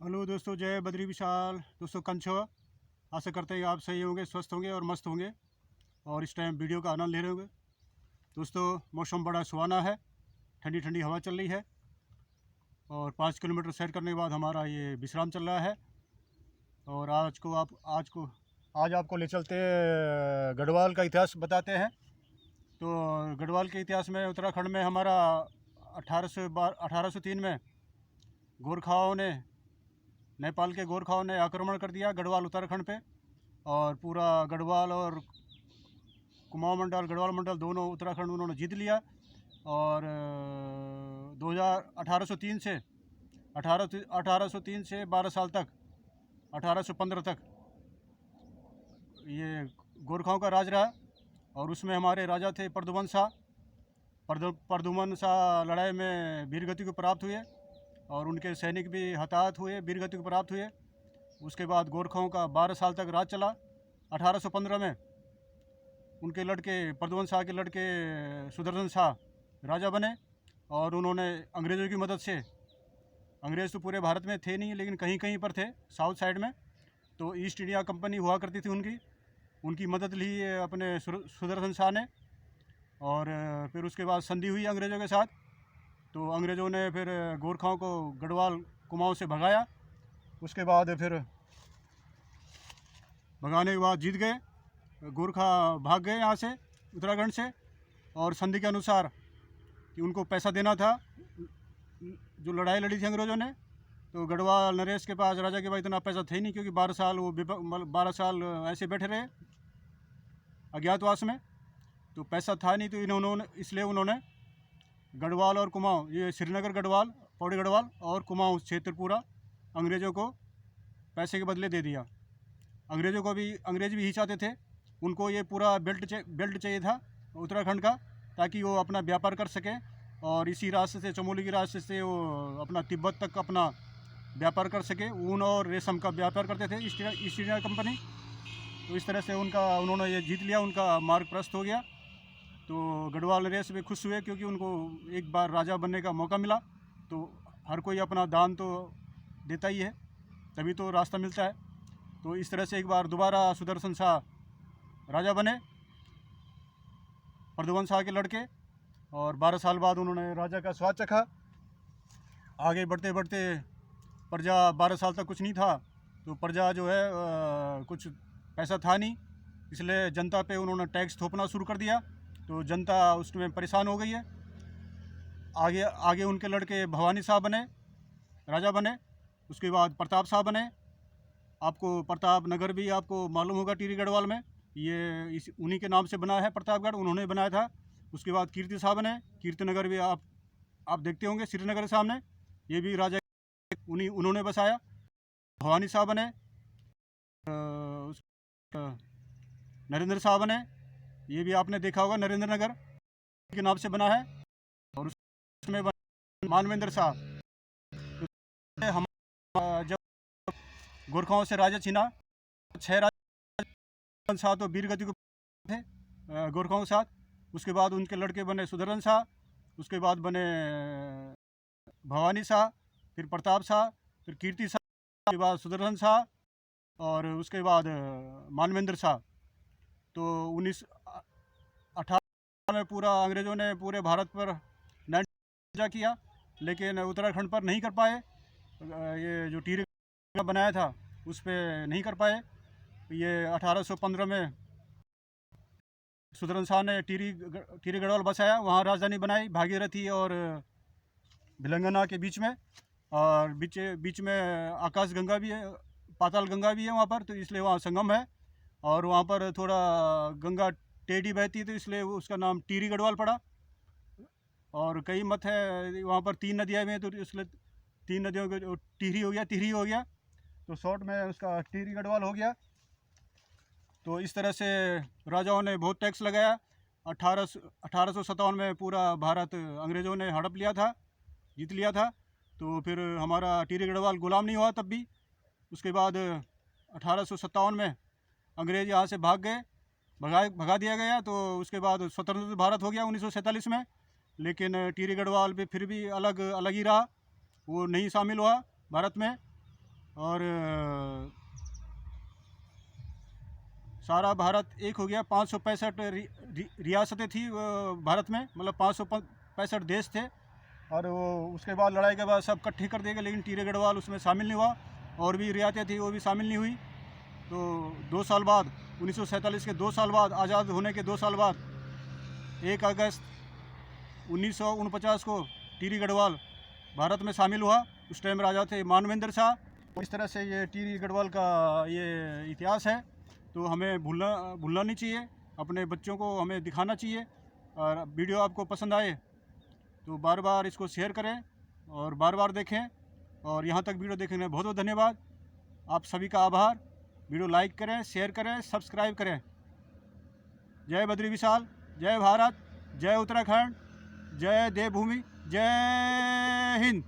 Hello दोस्तों, जय बद्री विशाल। दोस्तों कंचो, आशा करते हैं आप सही होंगे, स्वस्थ होंगे और मस्त होंगे और इस टाइम वीडियो का आनंद ले रहे होंगे। दोस्तों मौसम बड़ा सुहाना है, ठंडी ठंडी हवा चल रही है और 5 किलोमीटर सैर करने के बाद हमारा ये विश्राम चल रहा है। और आज आपको ले चलते गढ़वाल का इतिहास बताते हैं। तो गढ़वाल के इतिहास में उत्तराखंड में हमारा 1803 में गोरखाओं ने नेपाल के गोरखाओं ने आक्रमण कर दिया गढ़वाल उत्तराखंड पे और पूरा गढ़वाल और कुमाऊं मंडल, गढ़वाल मंडल दोनों उत्तराखंड उन्होंने जीत लिया। और 1803 से 12 साल तक 1815 तक ये गोरखाओं का राज रहा। और उसमें हमारे राजा थे प्रद्युमन शाह। प्रद्युमन शाह लड़ाई में वीरगति को प्राप्त हुए और उनके सैनिक भी हताहत हुए, वीरगति को प्राप्त हुए। उसके बाद गोरखाओं का 12 साल तक राज चला। 1815 में उनके लड़के, प्रद्युमन शाह के लड़के सुदर्शन शाह राजा बने और उन्होंने अंग्रेज़ों की मदद से, अंग्रेज़ तो पूरे भारत में थे नहीं लेकिन कहीं कहीं पर थे साउथ साइड में, तो ईस्ट इंडिया कंपनी हुआ करती थी उनकी मदद ली अपने सुदर्शन शाह ने। और फिर उसके बाद संधि हुई अंग्रेज़ों के साथ। तो अंग्रेज़ों ने फिर गोरखाओं को गढ़वाल कुमाऊं से भगाया। उसके बाद फिर भगाने के बाद जीत गए, गोरखा भाग गए यहाँ से, उत्तराखंड से। और संधि के अनुसार कि उनको पैसा देना था, जो लड़ाई लड़ी थी अंग्रेज़ों ने, तो गढ़वाल नरेश के पास, राजा के पास इतना पैसा थे नहीं, क्योंकि 12 साल वो 12 साल ऐसे बैठे रहे अज्ञातवास में, तो पैसा था नहीं। तो इसलिए उन्होंने गढ़वाल और कुमाऊं, ये श्रीनगर गढ़वाल, पौड़ी गढ़वाल और कुमाऊं क्षेत्र पूरा अंग्रेज़ों को पैसे के बदले दे दिया। अंग्रेज़ भी ही चाहते थे, उनको ये पूरा बेल्ट चाहिए था उत्तराखंड का, ताकि वो अपना व्यापार कर सके। और इसी रास्ते से, चमोली के रास्ते से वो अपना तिब्बत तक अपना व्यापार कर सके। ऊन और रेशम का व्यापार करते थे ईस्ट इंडिया कंपनी। तो इस तरह से उन्होंने ये जीत लिया, उनका मार्ग प्रशस्त हो गया। तो गढ़वाल नरेश भी खुश हुए, क्योंकि उनको एक बार राजा बनने का मौका मिला। तो हर कोई अपना दान तो देता ही है, तभी तो रास्ता मिलता है। तो इस तरह से एक बार दोबारा सुदर्शन शाह राजा बने, प्रद्युमन शाह के लड़के। और 12 साल बाद उन्होंने राजा का स्वाद चखा। आगे बढ़ते बढ़ते प्रजा, 12 साल तक कुछ नहीं था, तो प्रजा जो है कुछ पैसा था नहीं, इसलिए जनता पे उन्होंने टैक्स थोपना शुरू कर दिया। तो जनता उसमें परेशान हो गई है। आगे उनके लड़के भवानी शाह बने, राजा बने। उसके बाद प्रताप शाह बने। आपको प्रताप नगर भी आपको मालूम होगा, टिहरी गढ़वाल में ये उन्हीं के नाम से बना है, प्रतापगढ़ उन्होंने बनाया था। उसके बाद कीर्ति शाह बने। कीर्ति नगर भी आप देखते होंगे श्रीनगर के सामने, ये भी राजा उन्होंने बसाया। भवानी शाह बने, नरेंद्र शाह बने, ये भी आपने देखा होगा, नरेंद्र नगर के नाम से बना है। और उसमें मानवेंद्र शाह। तो हम जब गोरखाओं से राजा छीना, 6 राजा शाह तो वीरगति को थे गोरखाओं के साथ। उसके बाद उनके लड़के बने सुदर्शन शाह, उसके बाद बने भवानी शाह, फिर प्रताप शाह, फिर कीर्ति शाह, उसके बाद सुदर्शन शाह और उसके बाद मानवेंद्र शाह। तो 1918 में पूरा अंग्रेज़ों ने पूरे भारत पर कब्जा किया, लेकिन उत्तराखंड पर नहीं कर पाए। ये जो टिहरी बनाया था उस पर नहीं कर पाए। ये 1815 में सुदर्शन शाह ने टिहरी गढ़वाल बसाया, वहाँ राजधानी बनाई भागीरथी और भिलंगना के बीच में। और बीच में आकाश गंगा भी है, पाताल गंगा भी है वहाँ पर, तो इसलिए वहाँ संगम है। और वहाँ पर थोड़ा गंगा टेढ़ी बहती है, तो इसलिए उसका नाम टिहरी गढ़वाल पड़ा। और कई मत है वहाँ पर, 3 नदियाँ भी हैं, तो इसलिए 3 नदियों को टिहरी हो गया, तो शॉर्ट में उसका टिहरी गढ़वाल हो गया। तो इस तरह से राजाओं ने बहुत टैक्स लगाया। 1857 में पूरा भारत अंग्रेज़ों ने हड़प लिया था, जीत लिया था। तो फिर हमारा टिहरी गढ़वाल गुलाम नहीं हुआ तब भी। उसके बाद 1857 में अंग्रेज़ यहाँ से भाग गए, भगा दिया गया। तो उसके बाद स्वतंत्र भारत हो गया 1947 में। लेकिन टिहरी गढ़वाल भी फिर भी अलग ही रहा, वो नहीं शामिल हुआ भारत में। और सारा भारत एक हो गया। 565 रियासतें थी भारत में, मतलब 565 देश थे। और वो उसके बाद लड़ाई के बाद सब इकट्ठे कर दिए गए, लेकिन टिहरी गढ़वाल उसमें शामिल नहीं हुआ। और भी रियासतें थी वो भी शामिल नहीं हुई। तो 2 साल बाद 1947 के 2 साल बाद, आज़ाद होने के 2 साल बाद 1 अगस्त 1949 को टिहरी गढ़वाल भारत में शामिल हुआ। उस टाइम राजा थे मानवेंद्र शाह। इस तरह से ये टिहरी गढ़वाल का ये इतिहास है। तो हमें भूलना नहीं चाहिए, अपने बच्चों को हमें दिखाना चाहिए। और वीडियो आपको पसंद आए तो बार बार इसको शेयर करें और बार बार देखें। और यहाँ तक वीडियो देखने में बहुत बहुत धन्यवाद। आप सभी का आभार। वीडियो लाइक करें, शेयर करें, सब्सक्राइब करें। जय बद्री विशाल, जय भारत, जय उत्तराखंड, जय देवभूमि, जय हिंद।